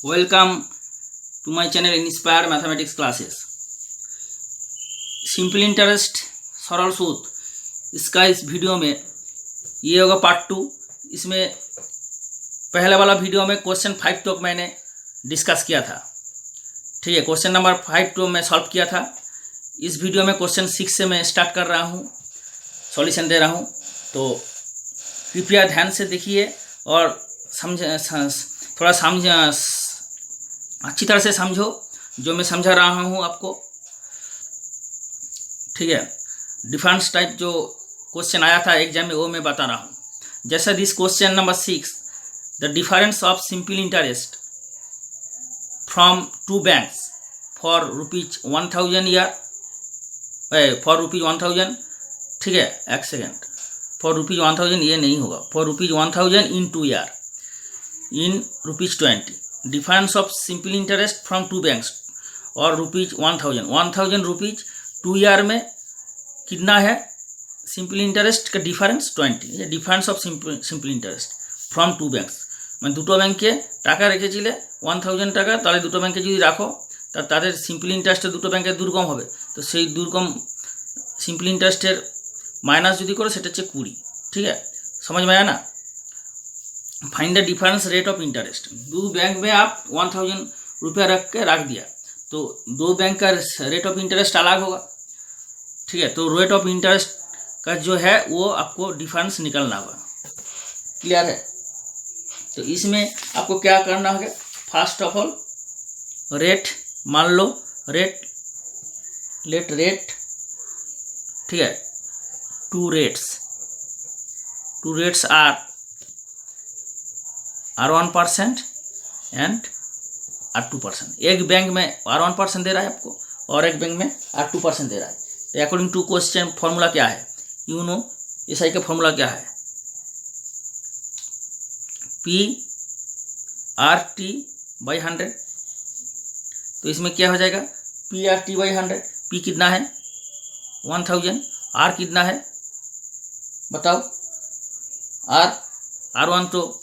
Welcome to my channel Inspire Mathematics Classes. Simple interest सरल सूत्र इसका इस वीडियो में ये होगा पार्ट 2। इसमें पहले वाला वीडियो में क्वेश्चन 5 तक मैंने डिस्कस किया था। ठीक है, क्वेश्चन नंबर 5 तो मैं सॉल्व किया था। इस वीडियो में क्वेश्चन 6 से मैं स्टार्ट कर रहा हूँ, सॉल्यूशन दे रहा हूँ। तो कृपया ध्यान से देखिए और थोड़ा अच्छी तरह से समझो जो मैं समझा रहा हूँ आपको। ठीक है, डिफरेंस टाइप जो क्वेश्चन आया था एग्जाम में वो मैं बता रहा हूँ। जैसा this question number 6, the difference of simple interest from two banks for ₹1000 year for ₹1000। ठीक है, एक सेकेंड, फॉर ₹1000 ये नहीं होगा, for ₹1000 in 2 year in ₹20। Difference of simple interest from two banks और ₹1000 रुपीज 2 ईयर में कितना है सिंपल इंटरेस्ट का डिफरेंस 20। ये difference of simple interest from two banks মানে দুটো ব্যাংকে টাকা রেখেছিলে 1000 টাকা, তাহলে দুটো ব্যাংকে যদি রাখো তাদের সিম্পল ইন্টারেস্টে দুটো ব্যাংকের দুরকম হবে। তো সেই দুরকম সিম্পল ইন্টারেস্টের মাইনাস যদি করো সেটা হচ্ছে 20। ठीक है, समझ में आया ना। Find the difference rate of interest. दो बैंक में आप 1000 रुपया रख दिया, तो दो बैंक का रेट ऑफ इंटरेस्ट अलग होगा। ठीक है, तो रेट ऑफ इंटरेस्ट का जो है वो आपको डिफरेंस निकलना होगा। क्लियर है? तो इसमें आपको क्या करना होगा, फर्स्ट ऑफ ऑल रेट मान लो, रेट ठीक है, to rates are R1% and R2%। एक बैंक में R1% दे रहा है आपको और एक बैंक में R2% दे रहा है। तो अकॉर्डिंग टू क्वेश्चन फॉर्मूला क्या है, यू नो SI का फॉर्मूला क्या है, PR/100। तो इसमें क्या हो जाएगा, PR/100। P कितना है 1000, R कितना है बताओ, R1 तो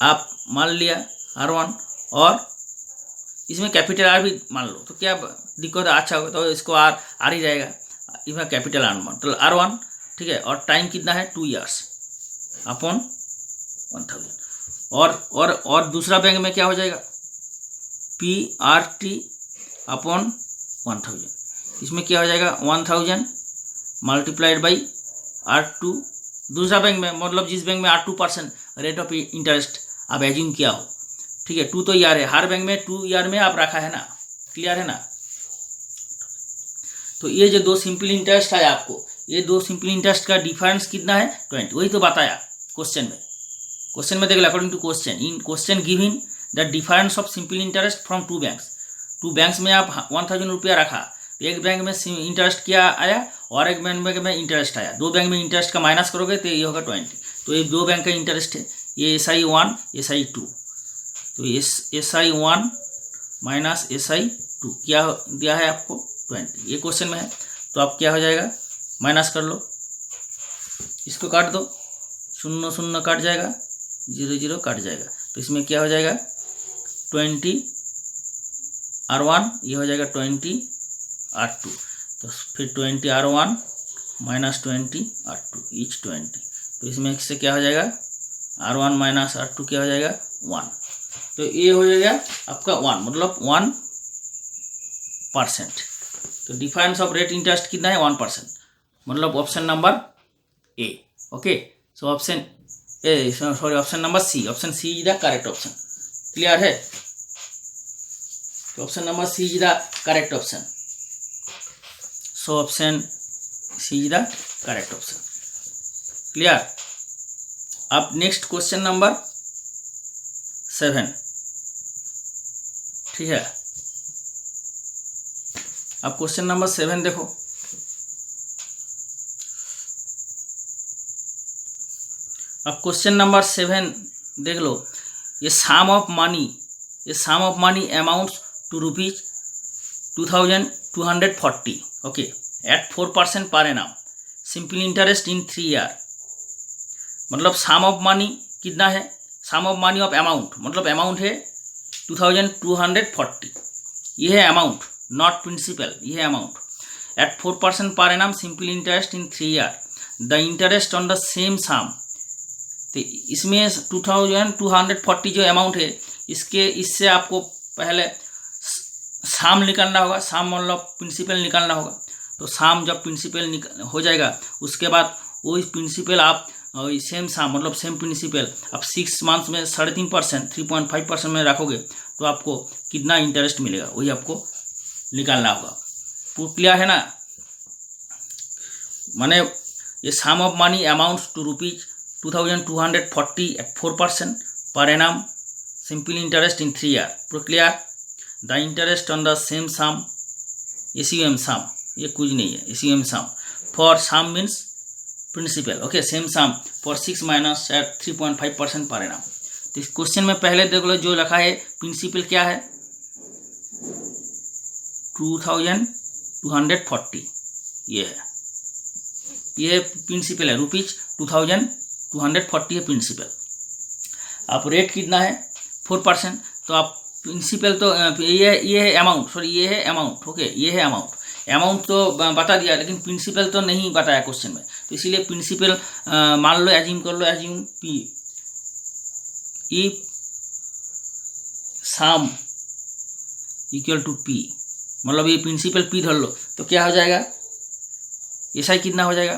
आप मान लिया R1, और इसमें कैपिटल R भी मान लो, तो क्या दिक्कत है, अच्छा होगा तो इसको R ही रहेगा, इसमें कैपिटल R1 तो R1। ठीक है, और टाइम कितना है 2 ईयर्स अपॉन 1000। और दूसरा बैंक में क्या हो जाएगा, PR/1000। इसमें क्या हो जाएगा 1000 मल्टीप्लाइड बाई R2। दूसरा बैंक में मतलब जिस बैंक में R2% रेट ऑफ इंटरेस्ट आप एज्यूम किया हो। ठीक है, 2 तो ईयर है, हर बैंक में 2 ईयर में आप रखा है ना। क्लियर है ना। तो ये जो दो सिंपल इंटरेस्ट है आपको, ये दो सिंपल इंटरेस्ट का डिफरेंस कितना है 20। वही तो बताया क्वेश्चन में देख लो। According to question, in question given the difference of simple interest from two banks में आप 1000 रुपया रखा, तो एक बैंक में इंटरेस्ट क्या आया और एक बैंक में इंटरेस्ट आया। दो बैंक में इंटरेस्ट का माइनस करोगे तो ये होगा 20। तो ये दो बैंक का इंटरेस्ट है, ये SI1 SI2। तो SI1 माइनस SI2 क्या दिया है आपको 20, ये क्वेश्चन में है। तो आप क्या हो जाएगा, माइनस कर लो, इसको काट दो, 0 0 काट जाएगा, 0 0 काट जाएगा। तो इसमें क्या हो जाएगा 20 R1, ये हो जाएगा 20 R2। तो फिर 20 R1 माइनस 20 R2 ईच 20। तो इसमें से क्या हो जाएगा R1 माइनस R2 क्या हो जाएगा 1। तो ये हो जाएगा आपका 1 मतलब 1%। तो डिफरेंस ऑफ रेट इंटरेस्ट कितना है 1%, मतलब option number A. Okay, so option number C, option C is the correct option. Clear है? तो option number C is the correct option. So option C is the correct option. Clear? अब next question number 7। ठीक है, अब question number 7 देखो। अब question number 7 देख लो। ये sum of money amounts to ₹2240। Okay, at 4% पर annum, simple interest in 3 year. मतलब सम ऑफ मनी कितना है, sum of money of amount, मतलब अमाउंट है 2240, ये है अमाउंट, नॉट प्रिंसिपल, ये है अमाउंट। एट 4% पर annum simple interest in 3 year, the interest on the same sum. तो इसमें 2240 जो अमाउंट है, इससे आपको पहले साम निकालना होगा, साम मतलब प्रिंसिपल निकालना होगा। तो साम जब प्रिंसिपल हो जाएगा, उसके बाद वही प्रिंसिपल आप सेम साम मतलब सेम प्रिंसिपल आप 6 मंथ्स में 3.5%, 3.5% में रखोगे तो आपको कितना इंटरेस्ट मिलेगा वही आपको निकालना होगा। प्रूफ क्लियर है ना? माने ये sum of money amounts to ₹2240 at 4% per annum simple interest in 3 year। Proof clear? The interest on the same sum, ACM sum, ये कुछ नहीं है, ACM sum for sum means principal, okay, same sum for 6 minus at 3.5% पर annum. तो इस question में पहले देख लो जो लिखा है, प्रिंसिपल क्या है 2240, ये है, ये प्रिंसिपल है, ₹2240 है प्रिंसिपल। आप रेट कितना है 4%, तो आप प्रिंसिपल तो ये है अमाउंट, सॉरी ये है अमाउंट, ओके, ये है अमाउंट। अमाउंट तो बता दिया, लेकिन प्रिंसिपल तो नहीं बताया क्वेश्चन में, तो इसीलिए प्रिंसिपल मान लो, एज्यूम कर लो, assume P, if sum equal to P, मतलब ये प्रिंसिपल पी धर लो, तो क्या हो जाएगा, ऐसा ही कितना हो जाएगा,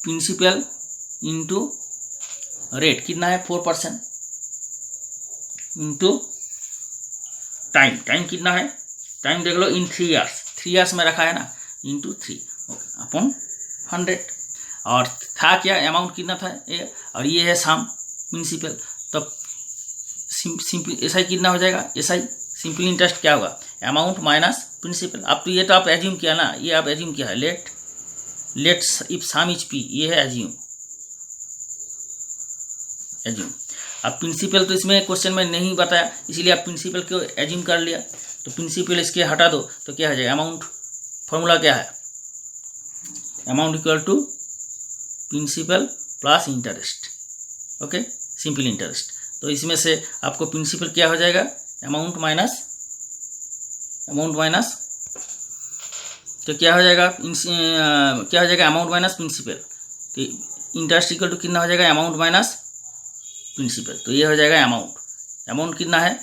प्रिंसिपल इंटू रेट कितना है 4% इंटू टाइम, टाइम कितना है, टाइम देख लो इन 3 ईयर्स, 3 ईयर्स में रखा है ना, इंटू 3, ओके, अपॉन 100। और था क्या, अमाउंट कितना था ये, और ये है सम प्रिंसिपल, तब सिंपल ऐसा ही कितना हो जाएगा, ऐसा ही सिंपल इंटरेस्ट क्या होगा, अमाउंट माइनस प्रिंसिपल। अब तो ये तो आप एज्यूम किया ना, ये आप एज्यूम किया है, let's if some is P, ये है एज्यूम। अब प्रिंसिपल तो इसमें क्वेश्चन में नहीं बताया, इसीलिए आप प्रिंसिपल को एज्यूम कर लिया, तो प्रिंसिपल इसके हटा दो तो क्या हो जाएगा, अमाउंट, फॉर्मूला क्या है, amount equal to principal plus interest, okay, simple interest. तो इसमें से आपको प्रिंसिपल क्या हो जाएगा, अमाउंट माइनस तो क्या हो जाएगा, अमाउंट माइनस प्रिंसिपल, तो इंटरेस्ट इक्वल टू कितना हो जाएगा, अमाउंट माइनस प्रिंसिपल। तो ये हो जाएगा अमाउंट कितना है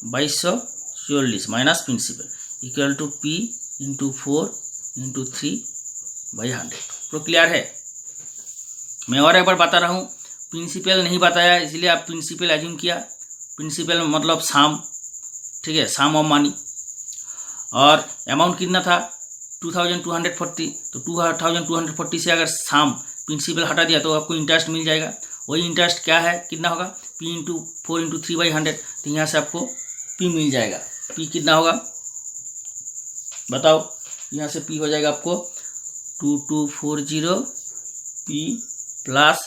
2240 minus principal equal to P into 4 into 3/100। तो क्लियर है? मैं और एक बार बता रहा हूँ, प्रिंसिपल नहीं बताया इसलिए आप प्रिंसिपल एज्यूम किया, प्रिंसिपल मतलब सम, ठीक है, सम ऑफ मनी। और अमाउंट कितना था 2240, तो 2240 से अगर सम प्रिंसिपल हटा दिया तो आपको इंटरेस्ट मिल जाएगा। वही इंटरेस्ट क्या है, कितना होगा, P इंटू 4 इंटू 3/100, तो यहाँ से आपको P मिल जाएगा। P कितना होगा बताओ, यहाँ से P हो जाएगा आपको 2240P प्लस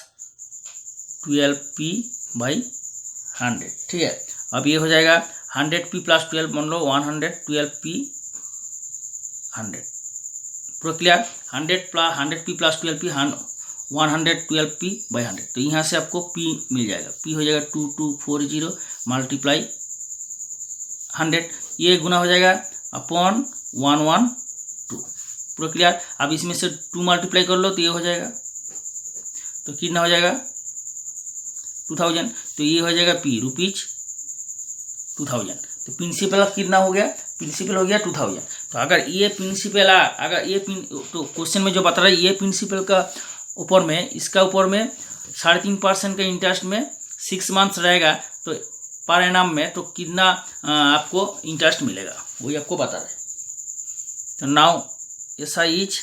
12P/100, ठीक है। अब ये हो जाएगा 100P प्लस 12 मान लो 112P/100, पूरा clear. 100P plus 12P 112P/100, तो यहाँ से आपको P मिल जाएगा। P हो जाएगा 2240 मल्टीप्लाई 100, ये गुना हो जाएगा अपॉन 112, पूरा क्लियर। अब इसमें से 2 मल्टीप्लाई कर लो तो ये हो जाएगा, तो कितना हो जाएगा 2000, तो ये हो जाएगा P ₹2000। तो प्रिंसिपल कितना हो गया, प्रिंसिपल हो गया 2000। तो अगर ये प्रिंसिपल तो क्वेश्चन में जो बता रहा है ये प्रिंसिपल का ऊपर में, इसका ऊपर में 3.5% का इंटरेस्ट में 6 मंथ्स रहेगा, तो पर एनम में तो कितना आपको इंटरेस्ट मिलेगा वही आपको बता रहे। तो नाउ ऐसा इज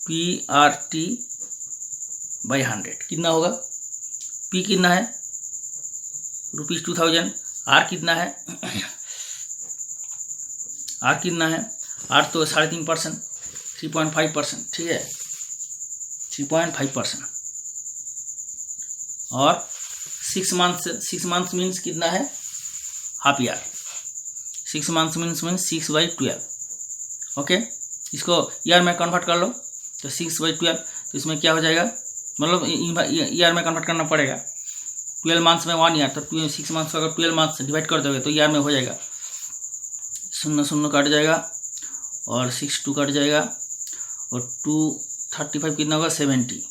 PRT/100 कितना होगा, P कितना है ₹2000, R कितना है R कितना है, R तो 3.5%, 3.5%, ठीक है, 3.5%। और 6 मंथ्स मीन्स कितना है, half year. 6 months means 6/12, okay. इसको ईयर में कन्वर्ट कर लो तो 6/12, तो इसमें क्या हो जाएगा, मतलब ईयर में कन्वर्ट करना पड़ेगा, 12 मंथ्स में 1 ईयर, तो 6 मंथ्स को अगर 12 मंथ्स डिवाइड कर दोगे तो ईयर में हो जाएगा, 0 0 कट जाएगा और 6 2 कट जाएगा और 2 35 कितना होगा 70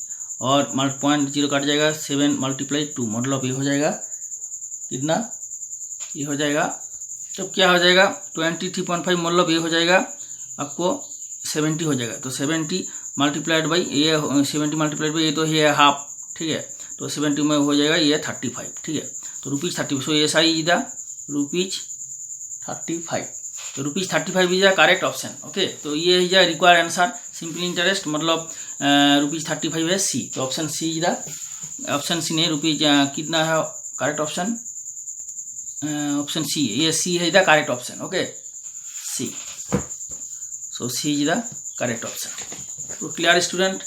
और 0.0 कट जाएगा, 7 × 2 मतलब ये हो जाएगा कितना, ये हो जाएगा तब क्या हो जाएगा 23.5 मतलब ये हो जाएगा आपको 70 हो जाएगा। तो 70 मल्टीप्लाइड बाई ये 70 मल्टीप्लाइड बाई ये तो है हाफ, ठीक है, तो 70 में हो जाएगा ये 35, ठीक है। तो ₹30, सो ये साइज इज द ₹35, तो ₹35 is the correct option. Okay, तो ये is the required answer, simple interest मतलब ₹35 है सी, तो option C is the option C नहीं रुपीज कितना है करेक्ट ऑप्शन, ऑप्शन सी, ये सी है the correct option. Okay, C, so C is the correct option. तो clear student.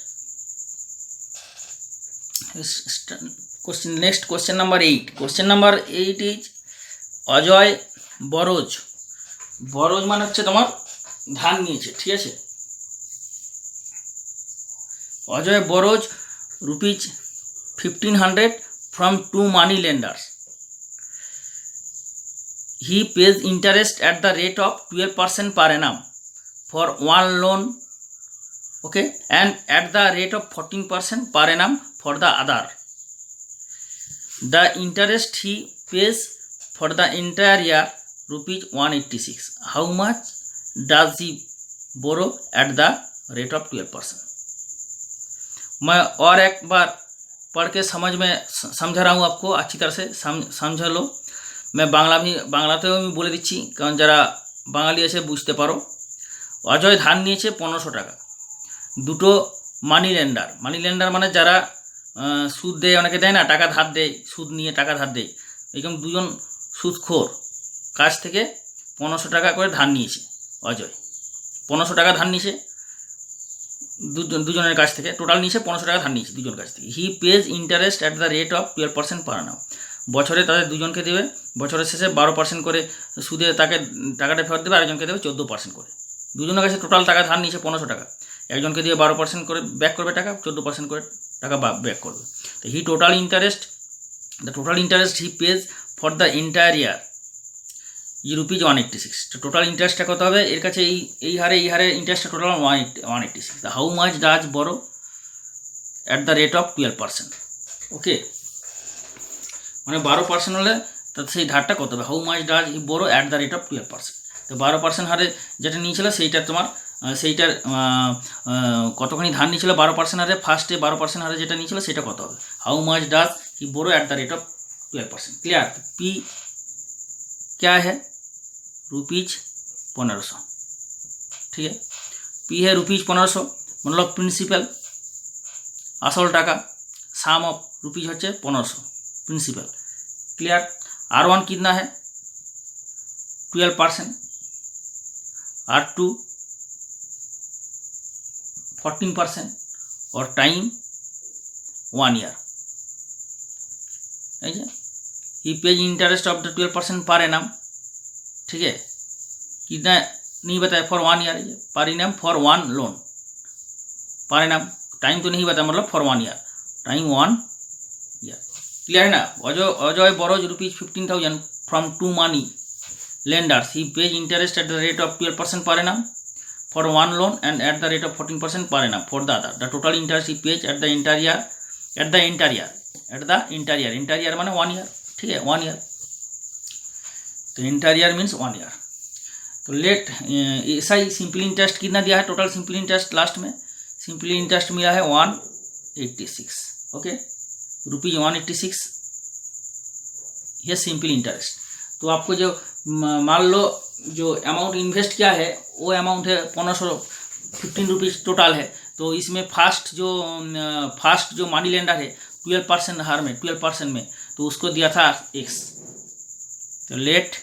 Question next, question number 8। Question number 8 is Ajay borrows, borrows মানে হচ্ছে তোমার ধান নিয়েছে, ঠিক আছে। অজয় বরজ ₹1500 from 2 money lenders. He pays interest at the rate of 12% per annum for one loan, okay, and at the rate of 14% per annum for the other. The interest he pays for the entire year ₹186. How much does he borrow at the rate of 12%? मैं और एक बार पढ़ के समझा रहा हूँ आपको, अच्छी तरह से समझ लो। मैं বাংলাতেও আমি বলে দিচ্ছি, কারণ যারা বাঙালি আছে বুঝতে পারো। অজয় ধার নিয়েছে 1500 টাকা, দুটো মানি লেন্ডার মানে যারা সুদ দেয়, অনেকে দেয় না, টাকা ধার দেয়, সুদ নিয়ে টাকা ধার দেয়, এরকম দুজন সুদখোর কাছ থেকে 1500 টাকা করে ধার নিয়েছে। অজয় 1500 টাকা ধার নিয়েছে দুজনের কাছ থেকে, টোটাল নিয়েছে 1500 টাকা ধার নিয়েছে দুজনের কাছ থেকে। He pays interest at the rate of 12% per annum। বছরে তাদের দুজনকে দেবে, বছরের শেষে 12% করে সুদে তাকে টাকাটা ফেরত দেবে, আরেকজনকে দেবে 14% করে। দুজনের কাছে টোটাল টাকা ধার নিয়েছে 1500 টাকা, একজনকে দিয়ে 12% করে ব্যাক করবে টাকা, 14% করে টাকা ব্যাক করবে। তো he total interest, the total interest he pays for the entire year ₹186। তো টোটাল ইন্টারেস্টটা কত হবে এর কাছে, এই হারে ইন্টারেস্টটা টোটাল 186। হাউ মাচ ডাজ বড়ো অ্যাট দ্য রেট অফ 12%? ওকে, মানে 12% হলে তো সেই ধারটা কত হবে, হাউ মাচ ডাজ হি বড়ো অ্যাট দ্য রেট অফ 12%। তো 12% হারে যেটা নিয়েছিল সেইটা তোমার সেইটার কতখানি ধার নিয়েছিল 12% হারে, ফার্স্টে 12% হারে যেটা নিয়েছিল সেটা কত হবে। হাউ মাচ ডাজ হি বড়ো at the rate of 12%। Clear. P क्या है ₹1500, ठीक है। पी है ₹1500 मतलब प्रिंसिपल আসল টাকা, साम ऑफ रुपीज হচ্ছে 1500 प्रिंसिपल। क्लियर। R1 कितना है 12%, R2 14% और time 1 year. He pays interest of the 12% per annum, ठीक है। कितना नहीं बताया for 1 year, per annum for 1 loan, per annum time तो नहीं बताया, मतलब for 1 year, time 1 year. Clear है ना। Ajay borrows ₹15,000 from 2 money lenders. He pays interest at the rate of 12% per annum for 1 loan and at the rate of 14% पर annum for the other. The total interest he page at the interior interior माने 1 year, ठीक है, 1 year. तो interior means 1 year. तो late ऐसा ही simple interest कितना दिया है, टोटल सिंपल इंटरेस्ट लास्ट में सिंपल इंटरेस्ट मिला है 186। ओके, ₹186 ये सिंपल इंटरेस्ट। तो आपको जो मान लो जो अमाउंट इन्वेस्ट किया है वो अमाउंट है 1515 रुपीज़ टोटल है। तो इसमें फर्स्ट जो मनी लेंडर है 12% हार में 12% में, तो उसको दिया था x। तो let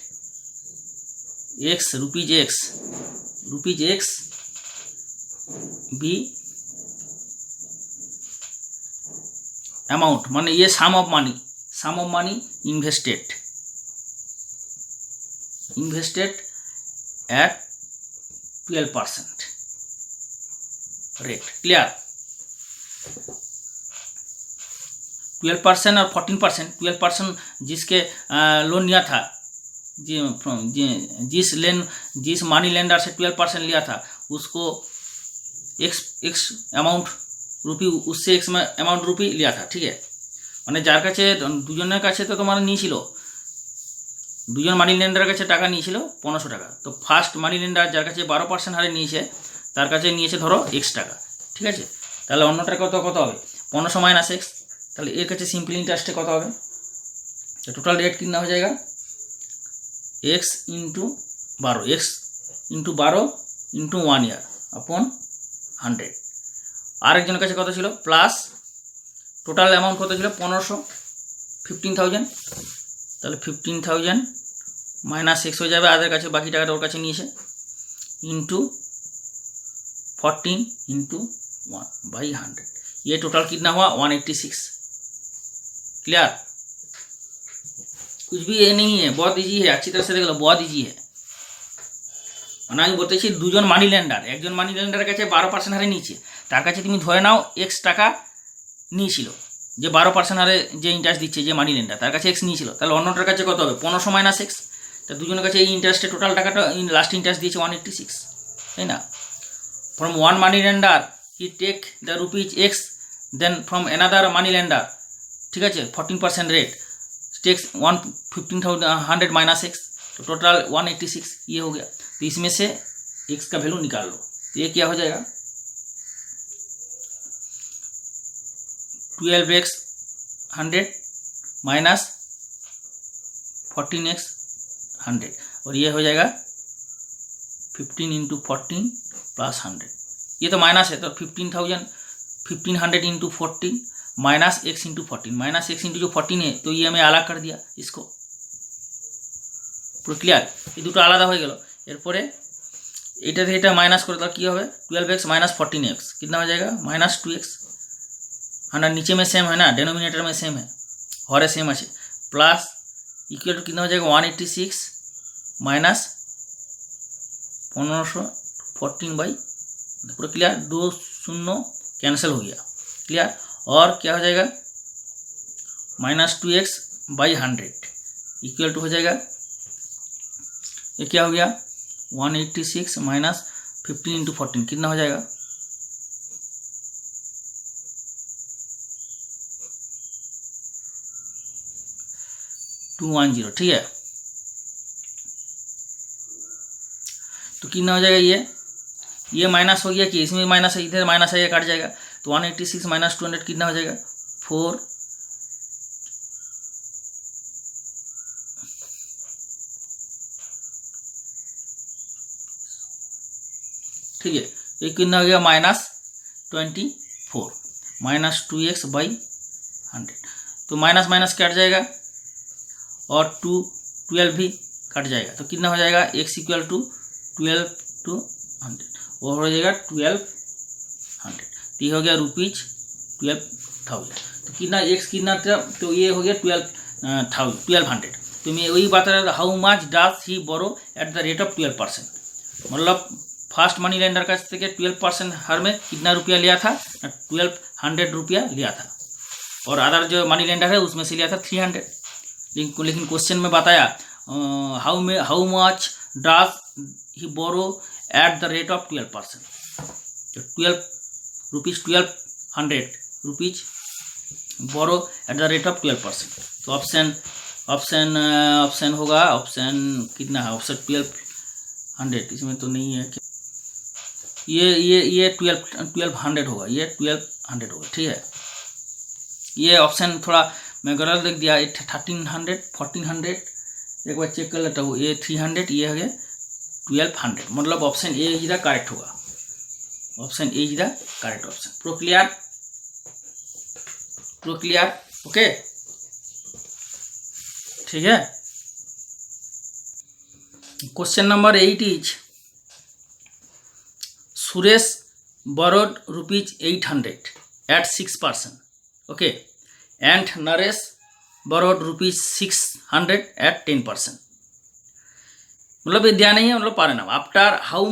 x rupees X be amount, माने ये sum of money invested at 12% rate. Clear. 12% और 14%, 12% जिसके लोन लिया था, जिस मनी लेंडर से 12% लिया था उसको एक्स अमाउंट रुपी, उससे एक्स अमाउंट रुपी लिया था। ठीक है, মানে যার কাছে দুজনের কাছে তো তোমার নিয়েছিল, দুজন মানি লেন্ডারের কাছে টাকা নিয়েছিল 1500 টাকা। তো ফার্স্ট মানি লেন্ডার যার কাছে 12% হারে নিয়েছে তার কাছে নিয়েছে ধরো x টাকা। ঠিক আছে, তাহলে অন্যটার কত হবে 1500 माइनस x, তাহলে এর কাছে সিম্পল ইন্টারেস্টে কত হবে, তো টোটাল রেট কিतना हो जाएगा x into 12, x into 12 into 1 year upon 100। আরেকজনের কাছে কত ছিল প্লাস, টোটাল অ্যামাউন্ট কত ছিল 1500, 15000, তাহলে 15000 माइनस x हो जाए आधे কাছে, बाकी টাকাটা ওর কাছে নিয়েছে, इंटू 14 इंटू 1/100, ये टोटल कितना हुआ 186। क्लियर, कुछ भी ये नहीं है, बहुत इजी है, अच्छी तरह से देख लो, बहुत इजी है। মানে আমি বলতেছি দুজন মানি লেন্ডার, একজন মানি লেন্ডারের কাছে 12% হারে নিয়েছে, তার কাছে তুমি ধরে নাও এক্স টাকা নিয়েছিল, যে 12% হারে যে ইন্টারেস্ট দিচ্ছে যে মানি লেন্ডার তার কাছে এক্স নিয়েছিল, তাহলে অন্যটার কাছে কত হবে 1500 মাইনাস এক্স, তা দুজনের কাছে এই ইন্টারেস্টে টোটাল টাকাটা লাস্ট ইন্টারেস্ট দিয়েছে 186, তাই না। From one money lender he take the rupees X, then from another money lender, ठीक है 14% रेट टेक्स 1500 माइनस एक्स, तो टोटल 186 ये हो गया। तो इसमें से एक्स का वैल्यू निकाल लो, तो ये क्या हो जाएगा 12x 100 माइनस 14x 100, और ये हो जाएगा 15 इंटू 14 प्लस 100, ये तो माइनस है, तो 1500 into 14 minus x into 14, minus x into जो 14 है तो ये हमें अलग कर दिया इसको, পুরো ক্লিয়ার, এই দুটো আলাদা হয়ে গেল। এরপরে এটা থেকে এটা মাইনাস করে দাও, কী হবে 12x माइनस 14x कितना हो जाएगा माइनस 2x, हाँ ना नीचे में सेम है ना, डेनोमिनेटर में सेम है, हरे सेम আছে, प्लस इक्वल टू कितना हो जाएगा 186 माइनस 1514 पूरा क्लियर, 2 शून्य कैंसिल हो गया, क्लियर। और क्या हो जाएगा minus 2x by 100 equal to हो जाएगा, ये क्या हो गया 186 माइनस 15 इंटू 14 कितना हो जाएगा 210, ठीक है। तो कितना हो जाएगा ये माइनस हो गया कि इसमें माइनस है, इधर माइनस है, ये काट जाएगा, तो 186 माइनस 200 कितना हो जाएगा 4, ठीक है। ये कितना हो गया माइनस 24 माइनस 2x बाई 100, तो माइनस माइनस कट जाएगा और 12 भी कट जाएगा, तो कितना हो जाएगा x इक्वल टू 12 टू 100, वो हो जाएगा 1200, ये हो गया रुपीज 12,000, तो कितना एक्स कितना था, तो ये हो गया 1200। तो मैं वही बता रहा था, how much does he borrow at the rate of 12%, मतलब फर्स्ट मनी लेंडर का 12% हर में कितना रुपया लिया था 1200 रुपया लिया था, और अदर जो मनी लेंडर है उसमें से लिया था 300, लेकिन क्वेश्चन में बताया how much does he borrow at the rate of 12%, तो 1200 rupees borrow at the rate of 12%। तो ऑप्शन होगा, ऑप्शन कितना है ऑप्शन 1200, इसमें तो नहीं है, ये 1200 होगा, ये 1200 होगा, ठीक है। ये ऑप्शन थोड़ा मैं गलत लिख दिया, 1300 1400 एक बार चेक कर लेता हूँ, ये 300, ये हो गया 1200, मतलब option A is the correct होगा, option A is the correct option. प्रो क्लियर ओके, ठीक है। Question number 8 is Suresh borrowed rupees 800 at 6%, okay, and Naresh borrowed rupees 600 at 10%, मतलब ये दिया नहीं है, मतलब पारे नाम after how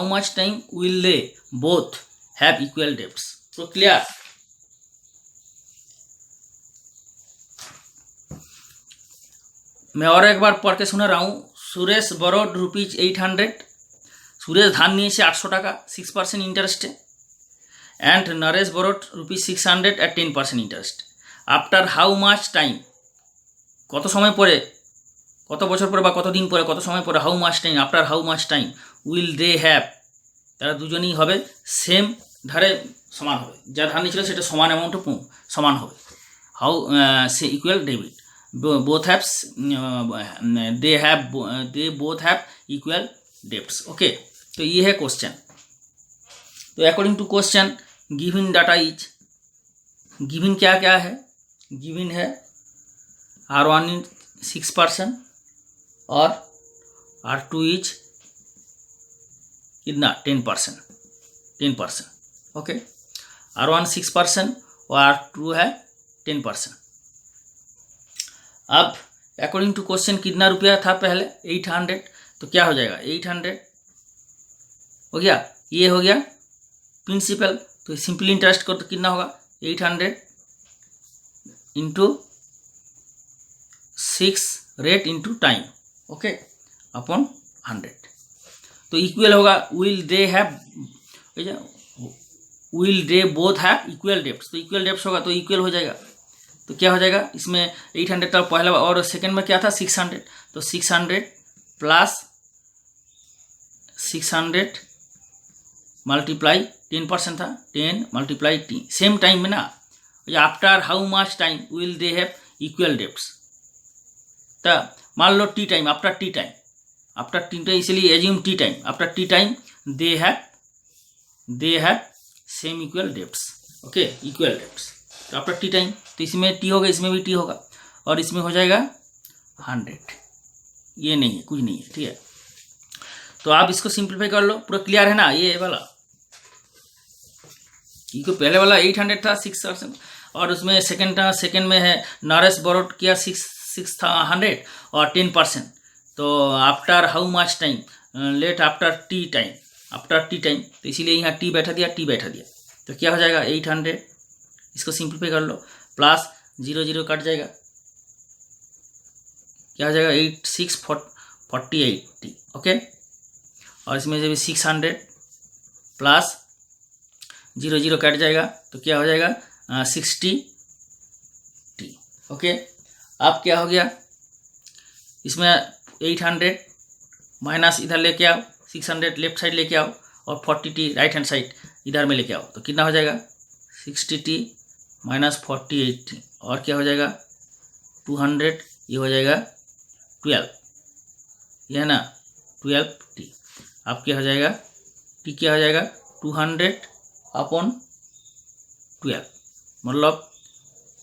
much time will they both have equal debts. तो क्लियर, मैं और एक बार पढ़ के सुना रहा हूँ। सुरेश borrowed ₹800, सुरेश धान নিয়েছে 800 টাকা 6% ইন্টারেস্টে, and Naresh borrowed ₹600 at 10% interest. After how much time, কত সময় পরে, কত বছর পরে বা কত দিন পরে, কত সময় পরে, how much time, after how much time will they have, তারা দুজনেই হবে সেম ধারে সমান হবে, যা ধার নিয়েছিল সেটা সমান অ্যামাউন্টে সমান হবে। How say equal debit, both have they both have equal debts। Okay, तो ये है क्वेश्चन। तो according to question given data is, given क्या क्या है, गिवन है R1 इज 6% और R2 इज कितना 10%। ओके, R1 6% और R2 है 10%। अब अकॉर्डिंग टू क्वेश्चन कितना रुपया था पहले 800, तो क्या हो जाएगा 800 हो गया, ये हो गया प्रिंसिपल। तो सिंपल इंटरेस्ट को तो कितना होगा 800 into 6 rate into time, okay, upon 100। तो इक्वल होगा will they both have equal debts, तो इक्वल डेप्ट्स होगा तो इक्वल हो जाएगा। तो क्या हो जाएगा इसमें 800 का पहला और सेकंड में क्या था 600, तो 600 प्लस 600 मल्टीप्लाई 10% था, 10 मल्टीप्लाई 10 सेम टाइम में ना। After how much time will they have equal debts, तो मान लो T time, after T time, इसलिए assume T time, after T time they have same equal debts, okay, equal debts. तो after T time, तो इसमें T होगा, इसमें भी टी होगा, और इसमें हो जाएगा 100। ये नहीं है, कुछ नहीं है, ठीक है। तो आप इसको सिंप्लीफाई कर लो, पूरा क्लियर है ना ये वाला। क्योंकि पहले वाला 800 था 6%, और उसमें सेकंड में है नरेश borrowed किया 600 और 10%। तो after how much time, let after T time, तो इसीलिए यहाँ टी बैठा दिया। तो क्या हो जाएगा 800, इसको सिंप्लीफाई कर लो, प्लस 0 0 कट जाएगा, क्या हो जाएगा 8 6 48, ओके। और इसमें जब 600 प्लस 0 0 कट जाएगा, तो क्या हो जाएगा 60, ओके। अब क्या हो गया इसमें 800 माइनस इधर लेके आओ, 600 लेफ्ट साइड लेके आओ, और 40t राइट हैंड साइड इधर में लेके आओ, तो कितना हो जाएगा 60t माइनस 48t, और क्या हो जाएगा 200, ये हो जाएगा 12, ये है ना 12t। अब क्या हो जाएगा t, क्या हो जाएगा 200 अपॉन 12, मतलब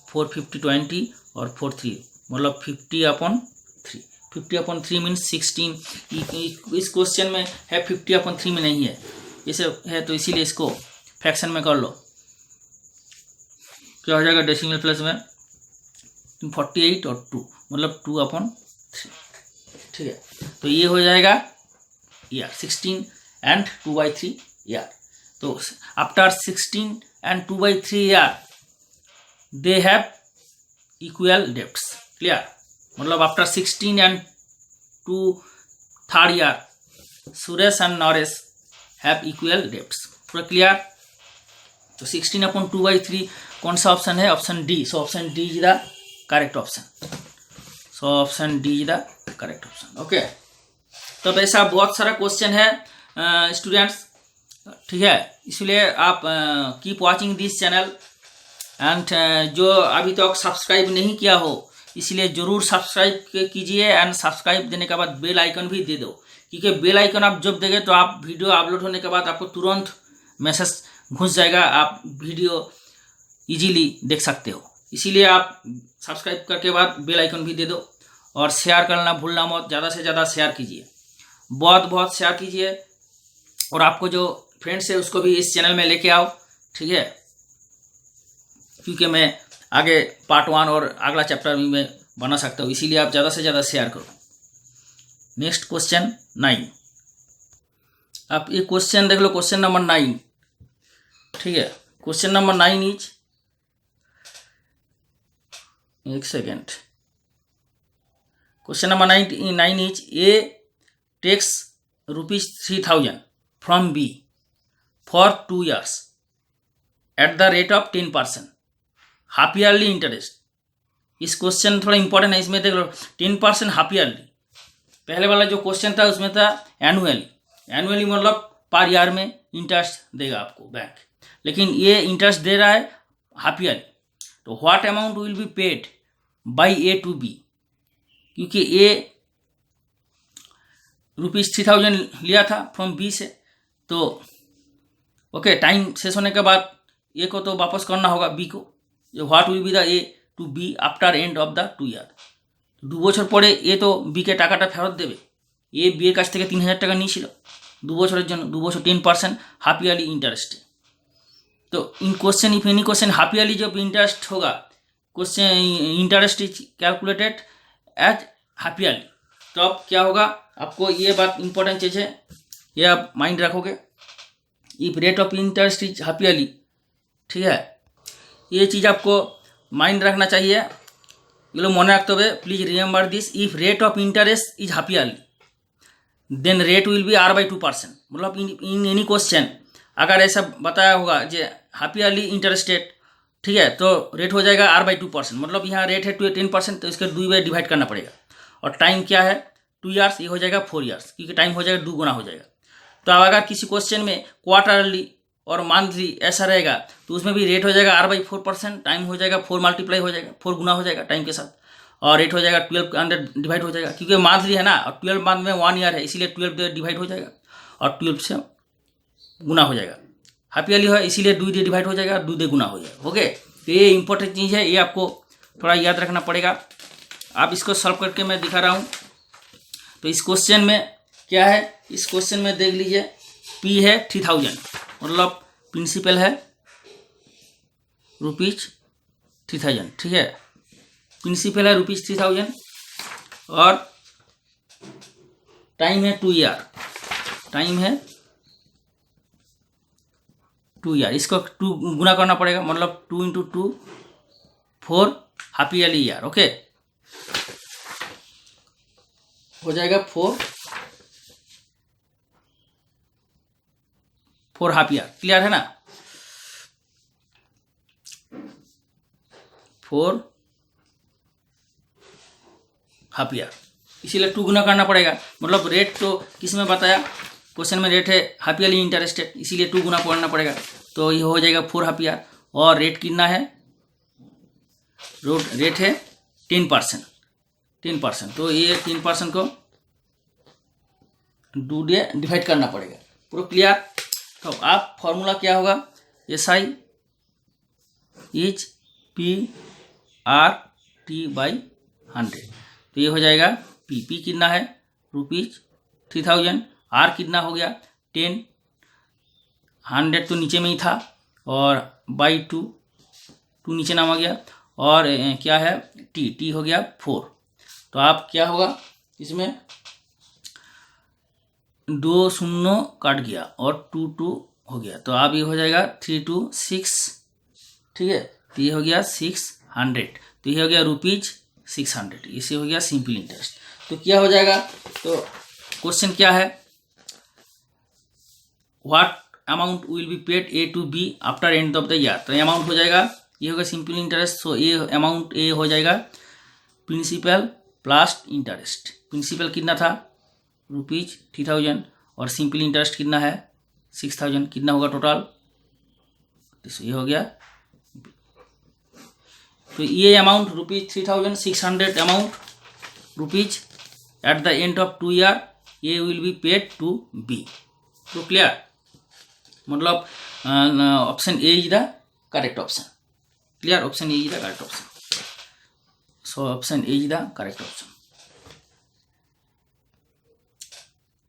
450 20 और 4 3, मतलब 50 अपॉन 3। 50 upon 3 means 16। इस क्वेश्चन में है 50 अपॉन 3 में नहीं है, इसे है, तो इसीलिए इसको फ्रैक्शन में कर लो। क्या हो जाएगा डेसिमल प्लेस में 48 और 2, मतलब 2 अपॉन 3, ठीक है। तो ये हो जाएगा यार 16 एंड 2/3 यार। तो आफ्टर 16 एंड 2/3 यार दे हैव इक्वल डेप्ट्स, क्लियर। मतलब आफ्टर 16 एंड 2/3 यार Suresh and Naresh have equal debts, पूरा क्लियर। तो 16 अपॉन 2/3 कौन सा ऑप्शन है, option D. So option D is the correct option, okay. तो ऐसा बहुत सारा क्वेश्चन है स्टूडेंट्स, ठीक है। इसलिए आप keep watching this channel, and जो अभी तक सब्सक्राइब नहीं किया हो इसलिए ज़रूर सब्सक्राइब कीजिए, एंड सब्सक्राइब देने के बाद बेल आइकन भी दे दो, क्योंकि बेल आइकन आप जब देंगे तो आप वीडियो अपलोड होने के बाद आपको तुरंत मैसेज घुस जाएगा, आप वीडियो इजीली देख सकते हो। इसीलिए आप सब्सक्राइब करके बाद बेल आइकन भी दे दो, और शेयर करना भूलना मत, ज़्यादा से ज़्यादा शेयर कीजिए, बहुत शेयर कीजिए, और आपको जो फ्रेंड्स है उसको भी इस चैनल में लेके आओ, ठीक है। क्योंकि मैं आगे पार्ट 1 और अगला चैप्टर भी मैं बना सकता हूँ, इसीलिए आप ज़्यादा से ज़्यादा शेयर करो। नेक्स्ट क्वेश्चन 9, आप ये क्वेश्चन देख लो, क्वेश्चन नंबर 9, ठीक है। क्वेश्चन नंबर 9 इज, एक second, question number 9 is A takes ₹3,000 from B for 2 years at the rate of 10%, half yearly interest. इस क्वेश्चन थोड़ा इंपॉर्टेंट है, इसमें देख लो 10% हाफ ईयरली। पहले वाला जो क्वेश्चन था उसमें था एनुअली मतलब पर ईयर में इंटरेस्ट देगा आपको बैंक, लेकिन ये इंटरेस्ट दे रहा है हाफ ईयरली। तो what amount will be paid by A to B, क्योंकि ए ₹3,000 लिया था फ्रॉम बी से, तो ओके टाइम शेष होने के बाद ए को तो वापस करना होगा बी को। What will be the A to B after end of the 2 year। 2 বছর পরে এ তো বিকে টাকাটা ফেরত দেবে। এ বিয়ের কাছ থেকে 3,000 টাকা নিয়েছিল 2 বছরের জন্য, 2 বছর 10% हाफ ईयरली इंटरेस्ट। तो in question if any question half yearly जब इंटरेस्ट होगा, question interest is calculated as half yearly, तो अब क्या होगा, आपको ये बात इंपॉर्टेंट चीज़ है, ये आप माइंड रखोगे। If rate of interest is half yearly, ठीक है, ये चीज़ आपको माइंड रखना चाहिए, ये लोग मन रखते हुए please remember this. If rate of interest is half yearly then rate will be R/2%। मतलब इन एनी क्वेश्चन अगर ऐसा बताया होगा जो हाफ ईयरली इंटरेस्ट रेट, ठीक है, तो रेट हो जाएगा R/2%। मतलब यहाँ रेट है 10%, तो इसके 2 बार डिवाइड करना पड़ेगा। और टाइम क्या है 2 years, ये हो जाएगा 4 years, क्योंकि टाइम हो जाएगा 2 गुना हो जाएगा। तो अब अगर किसी क्वेश्चन में क्वार्टरली और मंथली ऐसा रहेगा तो उसमें भी रेट हो जाएगा R/4%, टाइम हो जाएगा 4 मल्टीप्लाई हो जाएगा, 4 गुना हो जाएगा टाइम के साथ, और रेट हो जाएगा 1200 डिवाइड हो जाएगा, क्योंकि मंथली है ना, और 12 मंथ में 1 year है, इसीलिए 12 डिवाइड हो जाएगा और 12 से गुना हो जाएगा। हाफ ईयरली है इसीलिए 2 दे डिवाइड हो जाएगा, 2 दे गुना हो जाएगा। ओके, तो ये इंपॉर्टेंट चीज़ है, ये आपको थोड़ा याद रखना पड़ेगा। आप इसको सॉल्व करके मैं दिखा रहा हूँ। तो इस क्वेश्चन में क्या है, इस क्वेश्चन में देख लीजिए, पी है 3,000, मतलब प्रिंसिपल है ₹3,000, ठीक है, प्रिंसिपल है ₹3,000 और टाइम है 2 year, टाइम है 2 year। इसको 2 गुना करना पड़ेगा, मतलब 2 × 2 4 हाफ ईयरली ईयर। ओके, हो जाएगा 4 हाफ ईयर। क्लियर है ना, 4 हाफ ईयर, इसीलिए 2 गुना करना पड़ेगा। मतलब रेट तो किस में बताया, क्वेश्चन में रेट है हाफ ईयरली इंटरेस्ट रेट, इसीलिए 2 गुना करना पड़ेगा, तो ये हो जाएगा 4 हाफ ईयर। और रेट कितना है, रेट है 10%, तो ये 10% को 2 से डिवाइड करना पड़ेगा। पूरा क्लियर। तो आप फॉर्मूला क्या होगा, SI इज PR/100। तो ये हो जाएगा पी कितना है ₹3,000, R कितना हो गया 10, 100 तो नीचे में ही था, और /2 नीचे नाम आ गया, और क्या है टी हो गया 4। तो आप क्या होगा, इसमें 2 शून्य काट गया और 2 हो गया, तो अब ये हो जाएगा 3 2 6, ठीक है, तो ये हो गया 600, तो ये हो गया ₹600, इसे हो गया सिंपल इंटरेस्ट। तो क्या हो जाएगा, तो क्वेश्चन क्या है, what amount will be paid A to B after end of the year. तो अमाउंट हो जाएगा, ये होगा सिंपल इंटरेस्ट, सो ये अमाउंट ए हो जाएगा प्रिंसिपल प्लस इंटरेस्ट। प्रिंसिपल कितना था ₹3,000 और सिंपल इंटरेस्ट कितना है 6,000, कितना होगा टोटल, तो ये हो गया। तो ये amount ₹3,600 amount rupees at the end of 2 year ये will be paid to B. तो क्लियर, मतलब option A is the correct option. Clear, option A is the correct option, so option A is the correct option.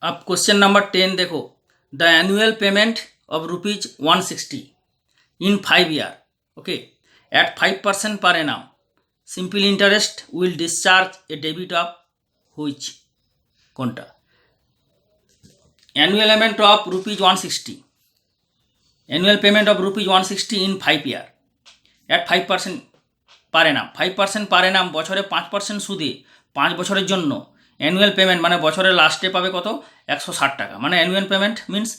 अब question number 10 देखो, the annual payment of ₹160 in 5 year, okay, at 5% per annum, simple interest will discharge a debit of which कोनटा, annual payment of ₹160, annual payment of ₹160 in 5 year at 5% per annum, 5% per annum বছরে 5% সুদে 5 বছরের জন্য annual payment মানে বছরের লাস্টে পাবে কত 160 টাকা মানে annual payment means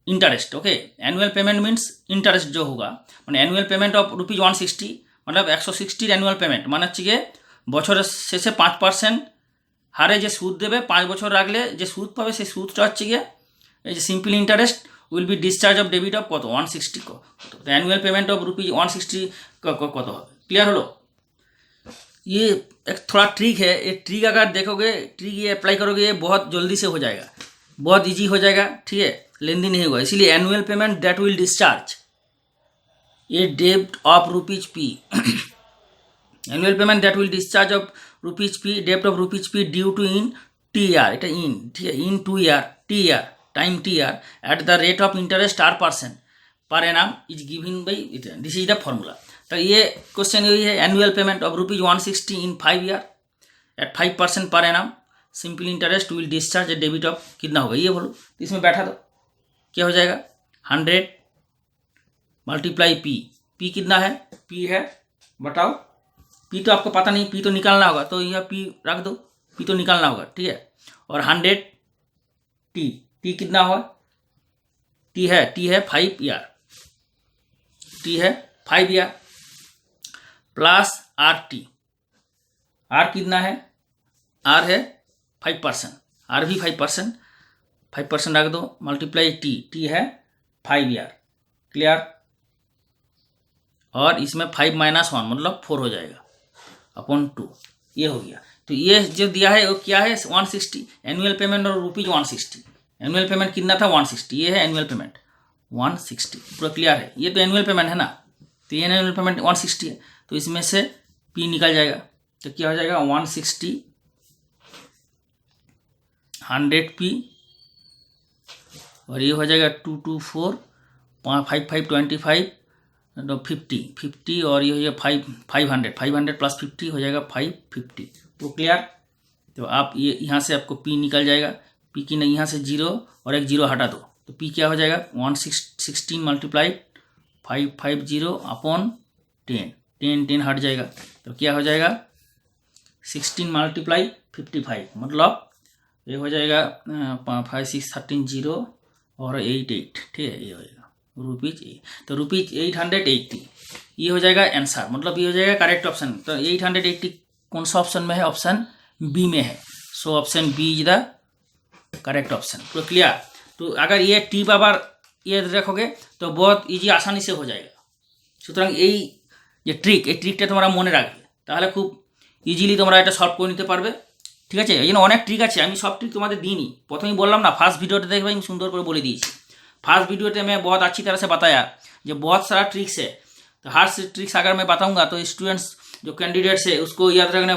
interest okay annual payment means interest जो होगा মানে एनुअल पेमेंट ऑफ ₹160 मतलब 160 एनुअल पेमेंट মানে হচ্ছে গিয়ে বছরের শেষে 5% হারে যে সুদ দেবে 5 বছর রাখলে যে সুদ পাবে সেই সুদটা হচ্ছে গিয়ে এই যে simple interest will be discharge of debit of কত 160 কত তো एनुअल पेमेंट ऑफ ₹160 কত হবে क्लियर হলো ये एक थोड़ा ट्रिक है ये ट्रिक अगर देखोगे ट्रिक ये अप्लाई करोगे ये बहुत जल्दी से हो जाएगा बहुत इजी हो जाएगा ठीक है लेंदी नहीं होगा इसीलिए annual payment that will discharge ये डेब्ट of ₹p annual payment that will discharge of ₹p डेब्ट of ₹p due to in TR এটা इन ठीक है in 2 year TR time TR at the rate of interest R% per annum is given by this is the formula तो ये question यही है annual payment of ₹160 in 5 year at 5% per annum simple interest will discharge debit of कितना होगा ये बोलो इसमें बैठा दो क्या हो जाएगा 100 मल्टीप्लाई P कितना है P है बताओ P तो आपको पता नहीं P तो निकालना होगा तो यह P रख दो P तो निकालना होगा ठीक है और 100 T कितना होगा T है 5 ईयर T है 5 ईयर प्लस RT R कितना है R है 5% R भी 5% रख दो मल्टीप्लाई T है 5 ईयर क्लियर और इसमें 5 - 1 मतलब 4 हो जाएगा अपॉन 2 ये हो गया तो ये जो दिया है वो क्या है 160 एनुअल पेमेंट और ₹160 एनुअल पेमेंट कितना था 160 ये है एनुअल पेमेंट 160 पूरा क्लियर है ये तो एनुअल पेमेंट है ना तो ये एनुअल पेमेंट 160 है तो इसमें से P निकल जाएगा तो क्या हो जाएगा 160 100P और ये हो जाएगा 224 5 5 25 50 और ये हो जाएगा 500 प्लस 50 हो जाएगा 550 तो क्लियर तो आप ये यहाँ से आपको P निकल जाएगा P की नहीं यहाँ से 0 और एक 0 हटा दो तो P क्या हो जाएगा 116 मल्टीप्लाई 550 अपॉन 10 हट जाएगा तो क्या हो जाएगा 16 मल्टीप्लाई 55 मतलब ये हो जाएगा 5 6 13 0 और 8 ठीक है ये हो जाएगा ₹8 तो ₹880 ये हो जाएगा आंसर मतलब ये हो जाएगा करेक्ट ऑप्शन तो 880 कौन सा ऑप्शन में है ऑप्शन बी में है so option B is the correct option तो क्लियर तो अगर ये टी बार ये रखोगे तो बहुत इजी आसानी से हो जाएगा সুতরাং এই যে ট্রিকটা তোমরা মনে রাখবে তাহলে খুব ইজিলি তোমরা এটা সলভ করে নিতে পারবে ঠিক আছে এই জন্য অনেক ট্রিক আছে আমি সব ট্রিক তোমাদের দিইনি প্রথমেই বললাম না ফার্স্ট वीडियोতে দেখবে আমি সুন্দর করে বলে দিয়েছি फर्स्ट वीडियो में मैं बहुत अच्छी तरह से बताया जो बहुत सारा ट्रिक्स है तो हर ट्रिक्स अगर मैं बताऊंगा तो स्टूडेंट्स जो कैंडिडेट्स है उसको याद रखना